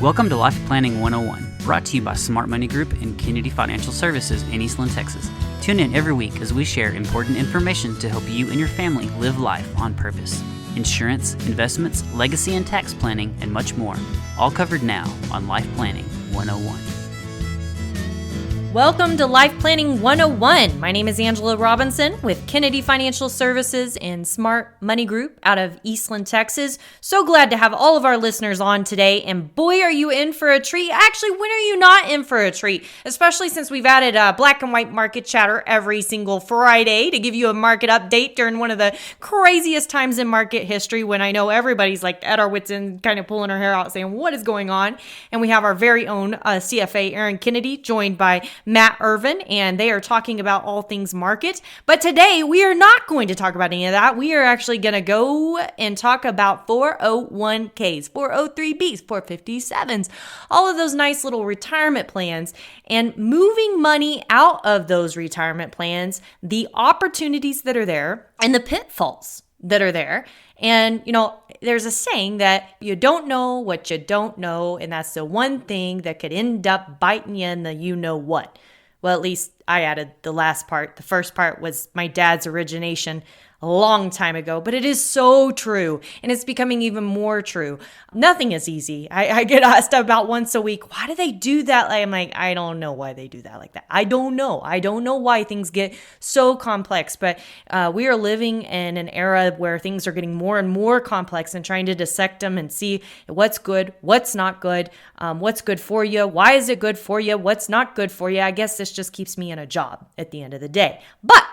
Welcome to Life Planning 101, brought to you by Smart Money Group and Kennedy Financial Services in Eastland, Texas. Tune in every week as we share important information to help you and your family live life on purpose. Insurance, investments, legacy and tax planning, and much more. All covered now on Life Planning 101. Welcome to Life Planning 101. My name is Angela Robinson with Kennedy Financial Services and Smart Money Group out of Eastland, Texas. So glad to have all of our listeners on today. And boy, are you in for a treat. Actually, when are you not in for a treat? Especially since we've added black and white market chatter every single Friday to give you a market update during one of the craziest times in market history, when I know everybody's like at our wits end, kind of pulling our hair out saying, what is going on? And we have our very own CFA, Aaron Kennedy, joined by Matt Irvin, and they are talking about all things market. But today we are not going to talk about any of that. We are actually going to go and talk about 401ks, 403bs, 457s, all of those nice little retirement plans, and moving money out of those retirement plans, the opportunities that are there, and the pitfalls that are there. And, you know, there's a saying that you don't know what you don't know, and that's the one thing that could end up biting you in the you-know-what. Well, at least I added the last part. The first part was my dad's origination a long time ago, but it is so true, and it's becoming even more true. Nothing is easy. I get asked about once a week, why do they do that? I'm like, I don't know why they do that like that. I don't know. I don't know why things get so complex, but we are living in an era where things are getting more and more complex, and trying to dissect them and see what's good, what's not good, what's good for you, why is it good for you, what's not good for you. I guess this just keeps me in a job at the end of the day. But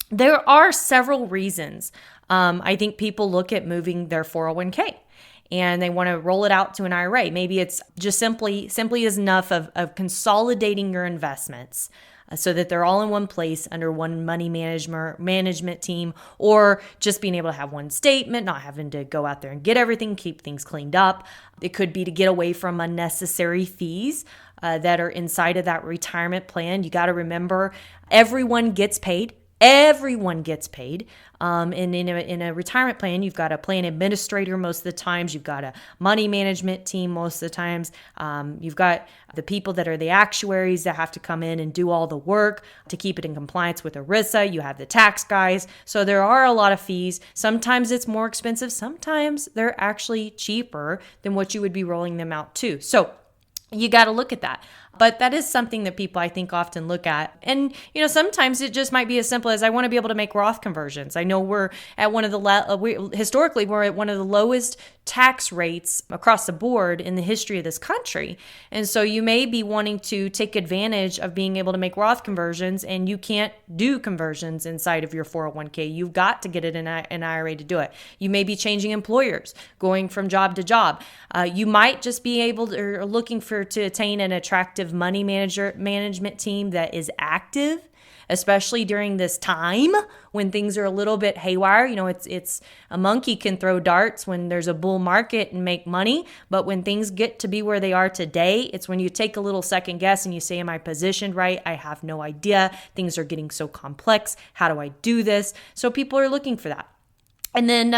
there are several reasons I think people look at moving their 401k and they want to roll it out to an IRA. Maybe it's just simply is enough of consolidating your investments so that they're all in one place under one money management team, or just being able to have one statement, not having to go out there and get everything, keep things cleaned up. It could be to get away from unnecessary fees that are inside of that retirement plan. You got to remember, everyone gets paid. Everyone gets paid. And in a retirement plan, you've got a plan administrator most of the times. You've got a money management team most of the times. You've got the people that are the actuaries that have to come in and do all the work to keep it in compliance with ERISA. You have the tax guys. So there are a lot of fees. Sometimes it's more expensive. Sometimes they're actually cheaper than what you would be rolling them out to. So you got to look at that. But that is something that people, I think, often look at. And, you know, sometimes it just might be as simple as, I want to be able to make Roth conversions. I know we're at one of the, historically, we're at one of the lowest tax rates across the board in the history of this country. And so you may be wanting to take advantage of being able to make Roth conversions, and you can't do conversions inside of your 401k. You've got to get it in an IRA to do it. You may be changing employers, going from job to job. You might just be able to, or looking to attain an attractive money management team that is active, especially during this time when things are a little bit haywire. You know, it's a monkey can throw darts when there's a bull market and make money, but when things get to be where they are today, it's when you take a little second guess and you say, am I positioned right? I have no idea. Things are getting so complex. How do I do this? So people are looking for that. And then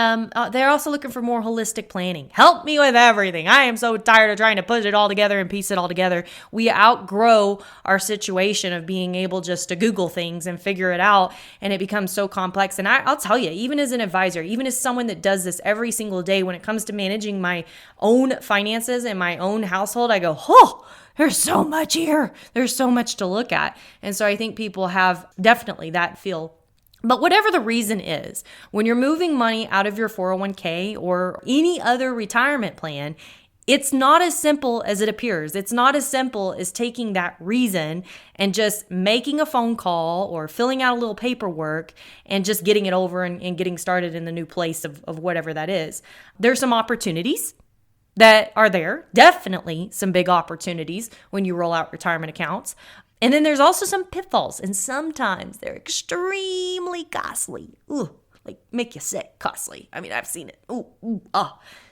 they're also looking for more holistic planning. Help me with everything. I am so tired of trying to put it all together and piece it all together. We outgrow our situation of being able just to Google things and figure it out, and it becomes so complex. And I'll tell you, even as an advisor, even as someone that does this every single day, when it comes to managing my own finances and my own household, I go, oh, there's so much here. There's so much to look at. And so I think people have definitely that feel. But whatever the reason is, when you're moving money out of your 401k or any other retirement plan, it's not as simple as it appears. It's not as simple as taking that reason and just making a phone call or filling out a little paperwork and just getting it over and getting started in the new place of whatever that is. There's some opportunities that are there. Definitely some big opportunities when you roll out retirement accounts. And then there's also some pitfalls, and sometimes they're extremely costly. Ooh, like make you sick, costly. I mean, I've seen it.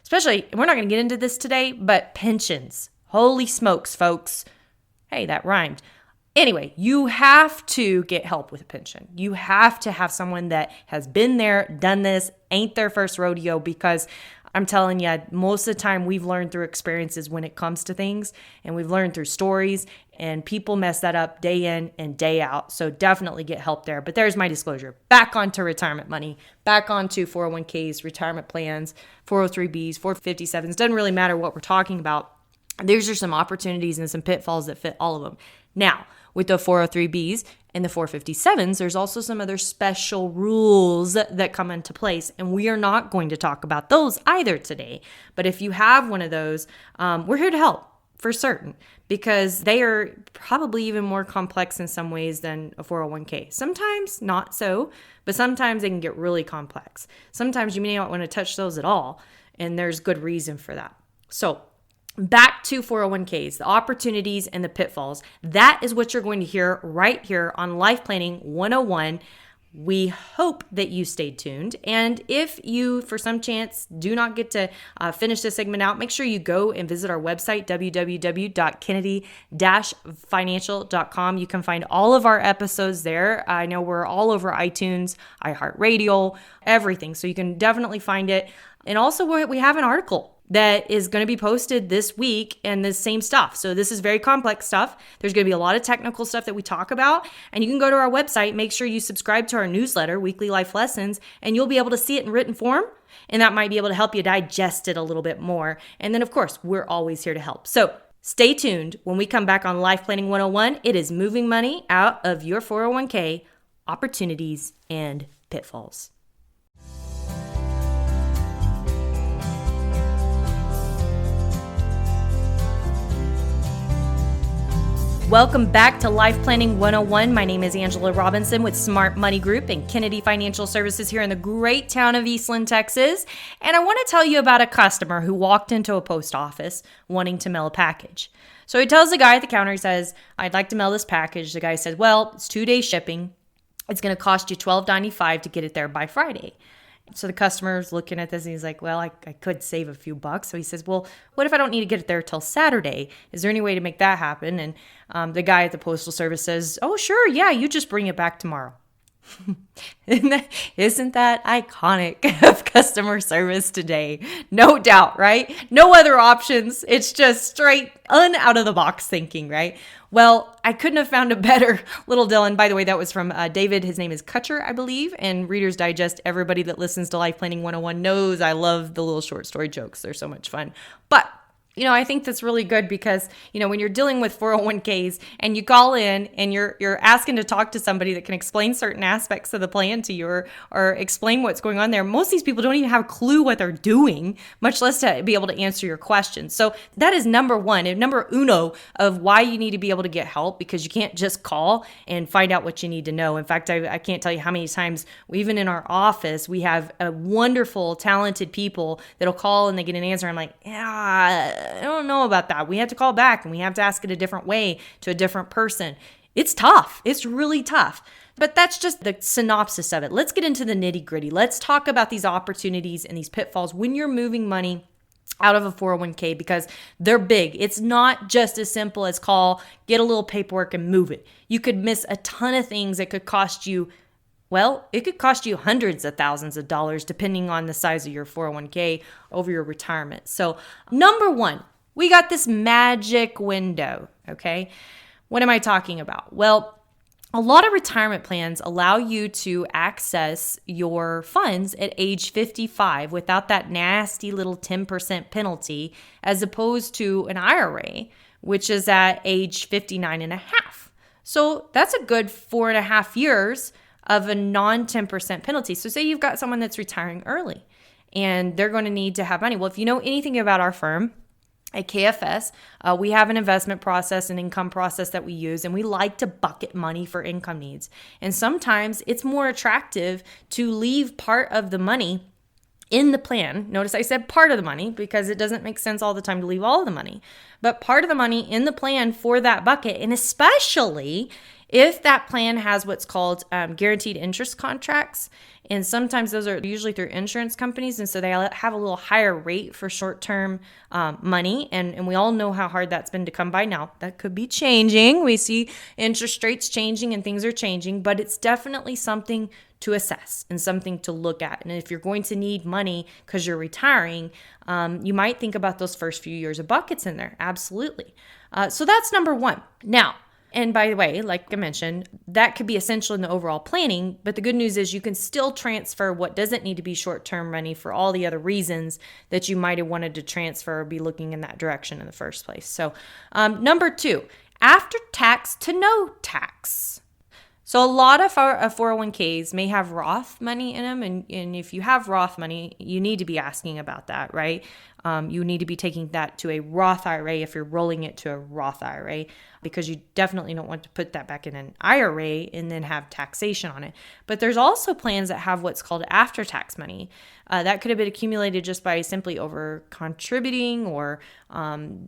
Especially, we're not going to get into this today, but pensions. Holy smokes, folks. Hey, that rhymed. Anyway, you have to get help with a pension. You have to have someone that has been there, done this, ain't their first rodeo, because I'm telling you, most of the time we've learned through experiences when it comes to things, and we've learned through stories, and people mess that up day in and day out. So definitely get help there. But there's my disclosure. Back onto retirement money, back onto 401ks, retirement plans, 403bs, 457s. Doesn't really matter what we're talking about. These are some opportunities and some pitfalls that fit all of them. Now, with the 403bs and the 457s, there's also some other special rules that come into place, and we are not going to talk about those either today. But if you have one of those, we're here to help for certain, because they are probably even more complex in some ways than a 401k. Sometimes not so, but sometimes they can get really complex. Sometimes you may not want to touch those at all, and there's good reason for that. So back to 401ks, the opportunities and the pitfalls. That is what you're going to hear right here on Life Planning 101. We hope that you stayed tuned. And if you, for some chance, do not get to finish this segment out, make sure you go and visit our website, www.kennedy-financial.com. You can find all of our episodes there. I know we're all over iTunes, iHeartRadio, everything. So you can definitely find it. And also we have an article that is going to be posted this week and the same stuff. So this is very complex stuff. There's going to be a lot of technical stuff that we talk about, and you can go to our website, make sure you subscribe to our newsletter, Weekly Life Lessons, and you'll be able to see it in written form, and that might be able to help you digest it a little bit more. And then of course, we're always here to help. So stay tuned. When we come back on Life Planning 101, it is moving money out of your 401k, opportunities and pitfalls. Welcome back to Life Planning 101. My name is Angela Robinson with Smart Money Group and Kennedy Financial Services here in the great town of Eastland, Texas. And I want to tell you about a customer who walked into a post office wanting to mail a package. So he tells the guy at the counter, he says, "I'd like to mail this package." The guy said, "Well, it's 2-day shipping. It's going to cost you $12.95 to get it there by Friday." So the customer's looking at this and he's like, "Well, I could save a few bucks." So he says, "Well, what if I don't need to get it there till Saturday? Is there any way to make that happen?" And the guy at the postal service says, "Oh, sure. Yeah, you just bring it back tomorrow." Isn't that iconic of customer service today? No doubt, right? No other options. It's just straight out of the box thinking, right? Well, I couldn't have found a better little Dylan. By the way, that was from David. His name is Kutcher, I believe. And Reader's Digest, everybody that listens to Life Planning 101 knows I love the little short story jokes. They're so much fun. But I think that's really good because, when you're dealing with 401ks and you call in and you're asking to talk to somebody that can explain certain aspects of the plan to you or explain what's going on there, most of these people don't even have a clue what they're doing, much less to be able to answer your questions. So that is number one and number uno of why you need to be able to get help, because you can't just call and find out what you need to know. In fact, I can't tell you how many times, even in our office, we have a wonderful, talented people that'll call and they get an answer. I'm like, yeah, I don't know about that. We have to call back and we have to ask it a different way to a different person. It's tough. It's really tough. But that's just the synopsis of it. Let's get into the nitty gritty. Let's talk about these opportunities and these pitfalls when you're moving money out of a 401k, because they're big. It's not just as simple as call, get a little paperwork and move it. You could miss a ton of things that could cost you. Well, it could cost you hundreds of thousands of dollars depending on the size of your 401k over your retirement. So number one, we got this magic window, okay? What am I talking about? Well, a lot of retirement plans allow you to access your funds at age 55 without that nasty little 10% penalty, as opposed to an IRA, which is at age 59 and a half. So that's a good 4.5 years of a non-10% penalty. So say you've got someone that's retiring early and they're going to need to have money. Well, if you know anything about our firm at KFS, we have an investment process, an income process that we use, and we like to bucket money for income needs. And sometimes it's more attractive to leave part of the money in the plan. Notice I said part of the money because it doesn't make sense all the time to leave all of the money, but part of the money in the plan for that bucket. And especially If that plan has what's called guaranteed interest contracts, and sometimes those are usually through insurance companies, and so they have a little higher rate for short-term money, and we all know how hard that's been to come by now. That could be changing. We see interest rates changing and things are changing, but it's definitely something to assess and something to look at. And if you're going to need money because you're retiring, you might think about those first few years of buckets in there. Absolutely. So that's number one. Now, and by the way, like I mentioned, that could be essential in the overall planning, but the good news is you can still transfer what doesn't need to be short-term money for all the other reasons that you might have wanted to transfer or be looking in that direction in the first place. So number two, after tax to no tax. So a lot of our 401ks may have Roth money in them, and if you have Roth money, you need to be asking about that, right? You need to be taking that to a Roth IRA if you're rolling it to a Roth IRA, because you definitely don't want to put that back in an IRA and then have taxation on it. But there's also plans that have what's called after-tax money. That could have been accumulated just by simply over contributing or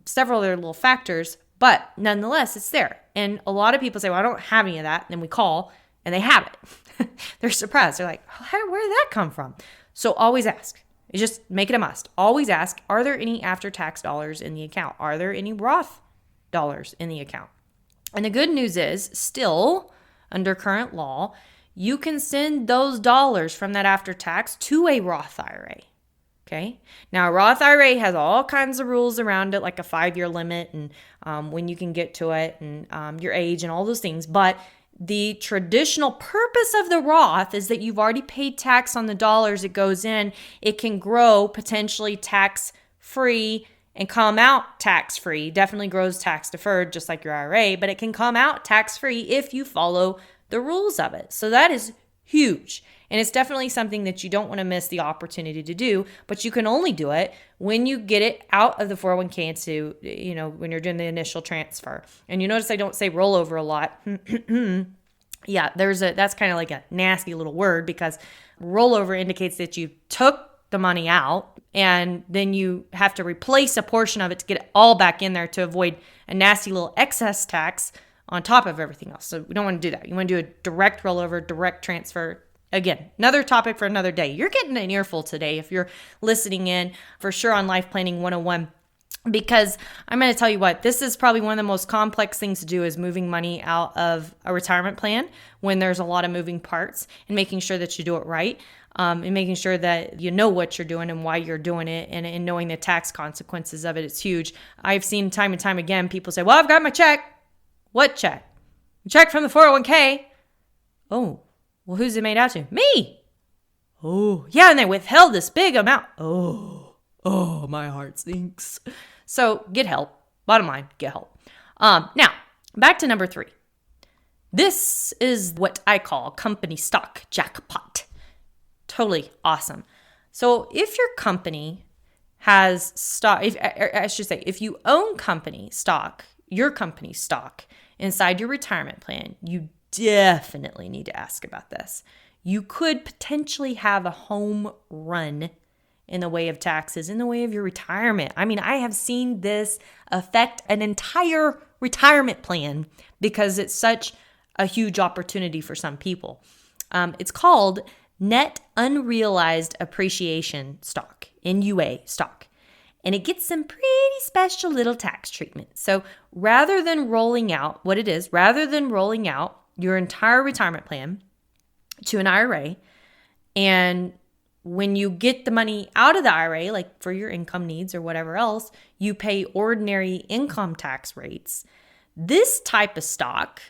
several other little factors. But nonetheless, it's there. And a lot of people say, well, I don't have any of that. And then we call and they have it. They're surprised. They're like, where did that come from? So always ask. Just make it a must. Always ask, are there any after-tax dollars in the account? Are there any Roth dollars in the account? And the good news is, still, under current law, you can send those dollars from that after-tax to a Roth IRA. Okay. Now, a Roth IRA has all kinds of rules around it, like a 5-year limit and when you can get to it and your age and all those things. But the traditional purpose of the Roth is that you've already paid tax on the dollars it goes in. It can grow potentially tax-free and come out tax-free. Definitely grows tax-deferred, just like your IRA, but it can come out tax-free if you follow the rules of it. So that is huge. And it's definitely something that you don't want to miss the opportunity to do, but you can only do it when you get it out of the 401k into, when you're doing the initial transfer. And you notice I don't say rollover a lot. Yeah, that's kind of like a nasty little word, because rollover indicates that you took the money out and then you have to replace a portion of it to get it all back in there to avoid a nasty little excess tax on top of everything else. So we don't want to do that. You want to do a direct rollover, direct transfer. Again, another topic for another day. You're getting an earful today if you're listening in for sure on Life Planning 101, because I'm going to tell you what, this is probably one of the most complex things to do, is moving money out of a retirement plan when there's a lot of moving parts, and making sure that you do it right, and making sure that you know what you're doing and why you're doing it, and knowing the tax consequences of it. It's huge. I've seen time and time again, people say, well, I've got my check. What check? Check from the 401k. Oh. Well, who's it made out to? Me. Oh, yeah, and they withheld this big amount. Oh, my heart sinks. So get help. Bottom line, get help. Now, back to number 3. This is what I call company stock jackpot. Totally awesome. So if your company has stock, if you own company stock, your company stock inside your retirement plan, you definitely need to ask about this. You could potentially have a home run in the way of taxes, in the way of your retirement. I mean, I have seen this affect an entire retirement plan because it's such a huge opportunity for some people. It's called Net Unrealized Appreciation Stock, NUA stock. And it gets some pretty special little tax treatment. So rather than rolling out your entire retirement plan to an IRA, and when you get the money out of the IRA, like for your income needs or whatever else, you pay ordinary income tax rates. This type of stock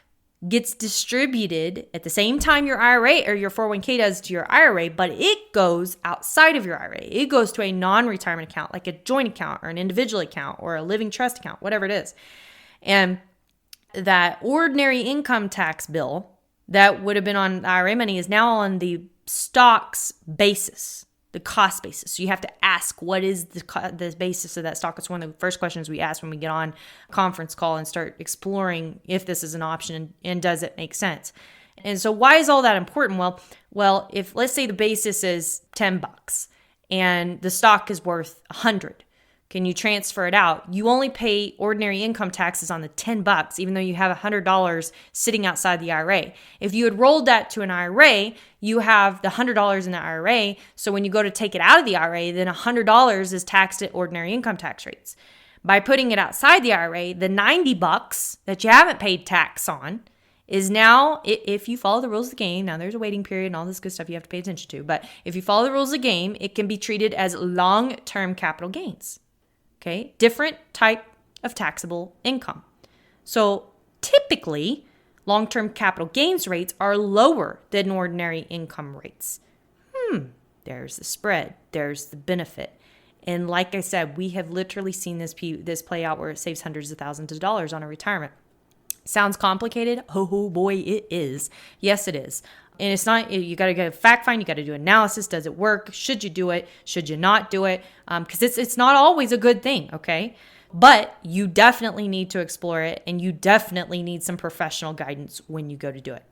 gets distributed at the same time your IRA or your 401k does to your IRA, but it goes outside of your IRA. It goes to a non-retirement account, like a joint account or an individual account or a living trust account, whatever it is. And that ordinary income tax bill that would have been on IRA money is now on the stock's basis, the cost basis. So you have to ask, what is the basis of that stock? It's one of the first questions we ask when we get on conference call and start exploring if this is an option and does it make sense. And so why is all that important? Well, if let's say the basis is $10 and the stock is worth 100, Can you transfer it out? You only pay ordinary income taxes on the $10, even though you have $100 sitting outside the IRA. If you had rolled that to an IRA, you have the $100 in the IRA. So when you go to take it out of the IRA, then $100 is taxed at ordinary income tax rates. By putting it outside the IRA, the $90 that you haven't paid tax on is now, if you follow the rules of the game, now there's a waiting period and all this good stuff you have to pay attention to, but if you follow the rules of the game, it can be treated as long-term capital gains. Okay, different type of taxable income. So typically, long-term capital gains rates are lower than ordinary income rates. There's the spread, there's the benefit. And like I said, we have literally seen this play out where it saves hundreds of thousands of dollars on a retirement. Sounds complicated? Oh boy, it is. Yes, it is. And it's not, you got to go fact find, you got to do analysis. Does it work? Should you do it? Should you not do it? Because it's not always a good thing, okay? But you definitely need to explore it, and you definitely need some professional guidance when you go to do it.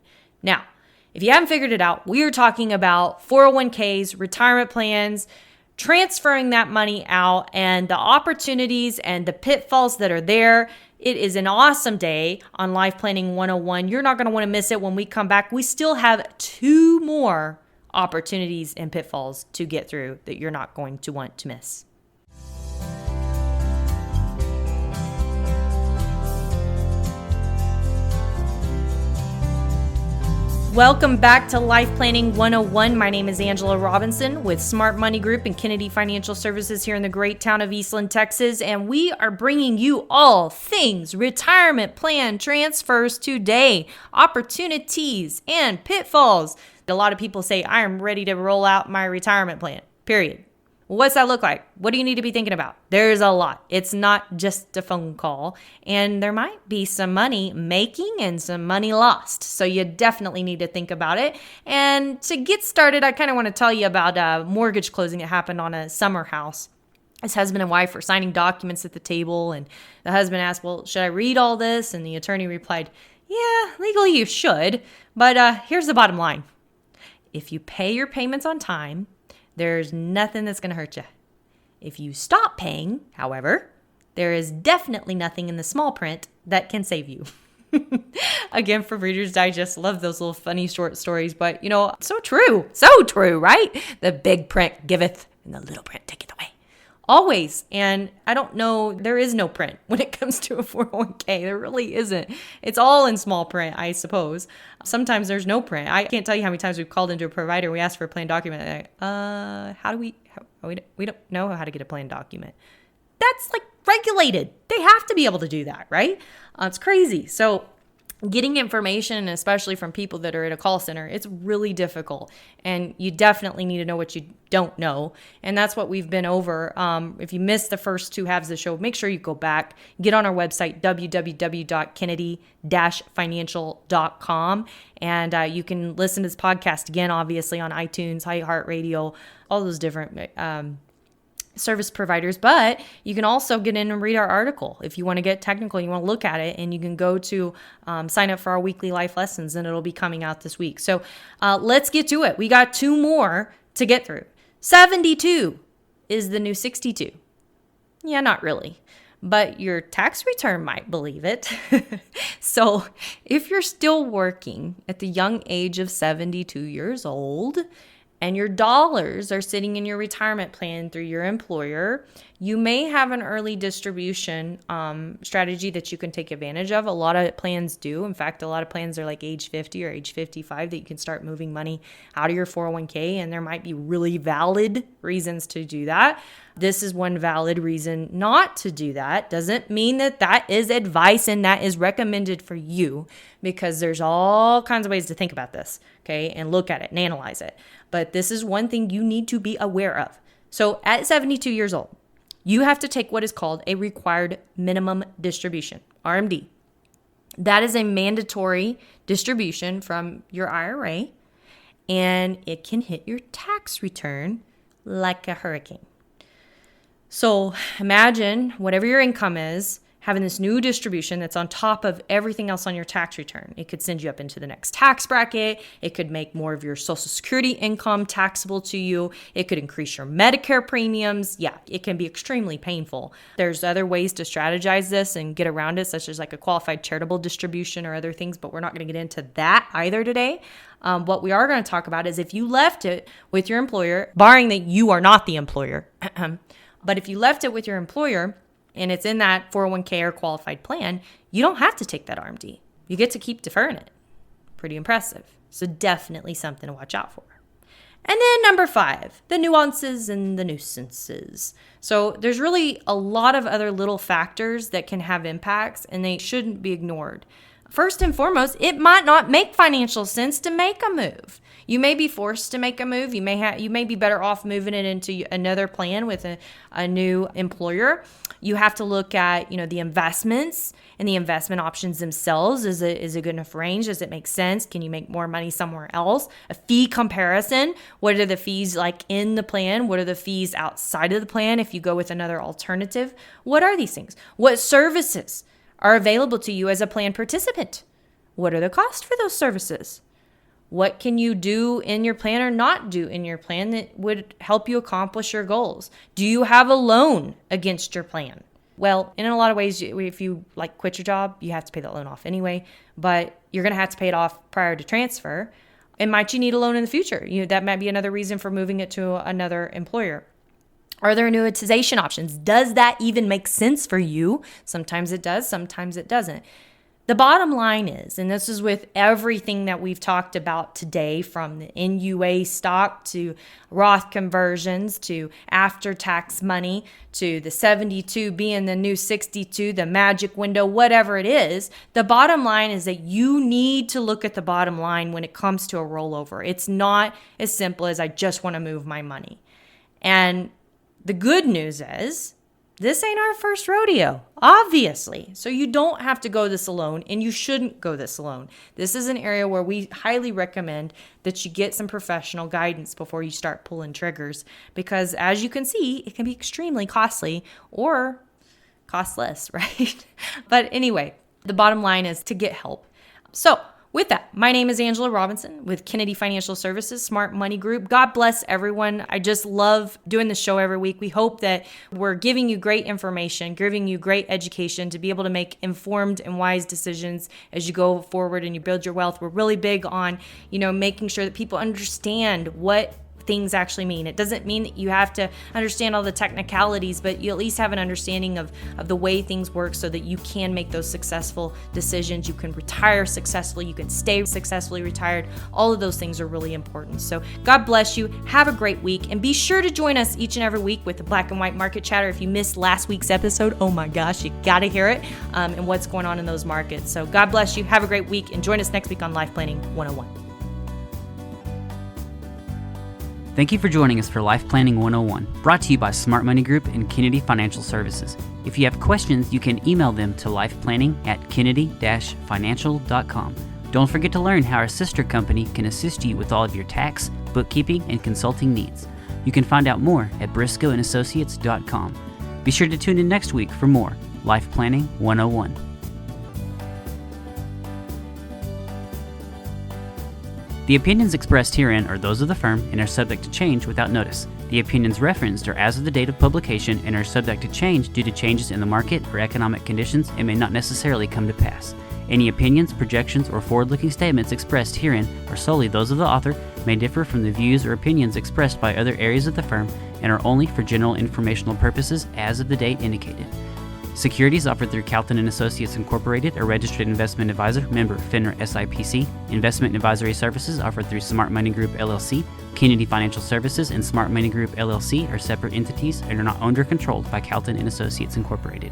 Now, if you haven't figured it out, we are talking about 401ks, retirement plans, transferring that money out, and the opportunities and the pitfalls that are there. It is an awesome day on Life Planning 101. You're not going to want to miss it when we come back. We still have 2 more opportunities and pitfalls to get through that you're not going to want to miss. Welcome back to Life Planning 101. My name is Angela Robinson with Smart Money Group and Kennedy Financial Services here in the great town of Eastland, Texas. And we are bringing you all things retirement plan transfers today, opportunities and pitfalls. A lot of people say, I am ready to roll out my retirement plan, period. What's that look like? What do you need to be thinking about? There's a lot. It's not just a phone call. And there might be some money making and some money lost. So you definitely need to think about it. And to get started, I kind of want to tell you about a mortgage closing that happened on a summer house. His husband and wife were signing documents at the table. And the husband asked, well, should I read all this? And the attorney replied, yeah, legally you should. But here's the bottom line. If you pay your payments on time, there's nothing that's going to hurt you. If you stop paying, however, there is definitely nothing in the small print that can save you. Again, for Reader's Digest, love those little funny short stories, but so true, right? The big print giveth and the little print taketh away. Always. And I don't know, there is no print when it comes to a 401k. There really isn't. It's all in small print, I suppose. Sometimes there's no print. I can't tell you how many times we've called into a provider. We asked for a plan document. We don't know how to get a plan document. That's like regulated. They have to be able to do that, right? It's crazy. So getting information, especially from people that are at a call center, it's really difficult. And you definitely need to know what you don't know. And that's what we've been over. If you missed the first 2 halves of the show, make sure you go back, get on our website, www.kennedy-financial.com. And you can listen to this podcast again, obviously, on iTunes, iHeartRadio, all those different service providers, but you can also get in and read our article if you want to get technical, you want to look at it, and you can go to sign up for our weekly life lessons, and it'll be coming out this week. So let's get to it. We got 2 more to get through. 72 is the new 62. Yeah, not really, but your tax return might believe it. So if you're still working at the young age of 72 years old, and your dollars are sitting in your retirement plan through your employer, you may have an early distribution strategy that you can take advantage of. A lot of plans do. In fact, a lot of plans are like age 50 or age 55 that you can start moving money out of your 401k, and there might be really valid reasons to do that. This is one valid reason not to do that. Doesn't mean that that is advice and that is recommended for you, because there's all kinds of ways to think about this, okay, and look at it and analyze it. But this is one thing you need to be aware of. So at 72 years old, you have to take what is called a required minimum distribution, RMD. That is a mandatory distribution from your IRA, and it can hit your tax return like a hurricane. So imagine whatever your income is, having this new distribution that's on top of everything else on your tax return. It could send you up into the next tax bracket. It could make more of your Social Security income taxable to you. It could increase your Medicare premiums. Yeah, it can be extremely painful. There's other ways to strategize this and get around it, such as like a qualified charitable distribution or other things, but we're not going to get into that either today. What we are going to talk about is if you left it with your employer, barring that you are not the employer, but if you left it with your employer, and it's in that 401k or qualified plan, you don't have to take that RMD. You get to keep deferring it. Pretty impressive. So definitely something to watch out for. And then number 5, the nuances and the nuisances. So there's really a lot of other little factors that can have impacts, and they shouldn't be ignored. First and foremost, it might not make financial sense to make a move. You may be forced to make a move. You may be better off moving it into another plan with a new employer. You have to look at, the investments and the investment options themselves. Is a good enough range? Does it make sense? Can you make more money somewhere else? A fee comparison. What are the fees like in the plan? What are the fees outside of the plan if you go with another alternative? What are these things? What services are available to you as a plan participant? What are the costs for those services? What can you do in your plan or not do in your plan that would help you accomplish your goals? Do you have a loan against your plan? Well, in a lot of ways, if you quit your job, you have to pay that loan off anyway, but you're going to have to pay it off prior to transfer. And might you need a loan in the future? That might be another reason for moving it to another employer. Are there annuitization options? Does that even make sense for you? Sometimes it does, sometimes it doesn't. The bottom line is, and this is with everything that we've talked about today, from the NUA stock to Roth conversions to after-tax money to the 72 being the new 62, the magic window, whatever it is, the bottom line is that you need to look at the bottom line when it comes to a rollover. It's not as simple as I just want to move my money. And the good news is, this ain't our first rodeo, obviously. So you don't have to go this alone, and you shouldn't go this alone. This is an area where we highly recommend that you get some professional guidance before you start pulling triggers, because as you can see, it can be extremely costly or cost less, right? But anyway, the bottom line is to get help. So with that, my name is Angela Robinson with Kennedy Financial Services, Smart Money Group. God bless everyone. I just love doing the show every week. We hope that we're giving you great information, giving you great education to be able to make informed and wise decisions as you go forward and you build your wealth. We're really big on, making sure that people understand what things actually mean. It doesn't mean that you have to understand all the technicalities, but you at least have an understanding of the way things work so that you can make those successful decisions. You can retire successfully. You can stay successfully retired. All of those things are really important. So God bless you. Have a great week. And be sure to join us each and every week with the Black and White Market Chatter. If you missed last week's episode, oh my gosh, you got to hear it and what's going on in those markets. So God bless you. Have a great week. And join us next week on Life Planning 101. Thank you for joining us for Life Planning 101, brought to you by Smart Money Group and Kennedy Financial Services. If you have questions, you can email them to lifeplanning@kennedy-financial.com. Don't forget to learn how our sister company can assist you with all of your tax, bookkeeping, and consulting needs. You can find out more at briscoeandassociates.com. Be sure to tune in next week for more Life Planning 101. The opinions expressed herein are those of the firm and are subject to change without notice. The opinions referenced are as of the date of publication and are subject to change due to changes in the market or economic conditions and may not necessarily come to pass. Any opinions, projections, or forward-looking statements expressed herein are solely those of the author, may differ from the views or opinions expressed by other areas of the firm, and are only for general informational purposes as of the date indicated. Securities offered through Calton & Associates Incorporated, a registered investment advisor, member FINRA SIPC. Investment advisory services offered through Smart Money Group LLC. Kennedy Financial Services and Smart Money Group LLC are separate entities and are not owned or controlled by Calton & Associates Incorporated.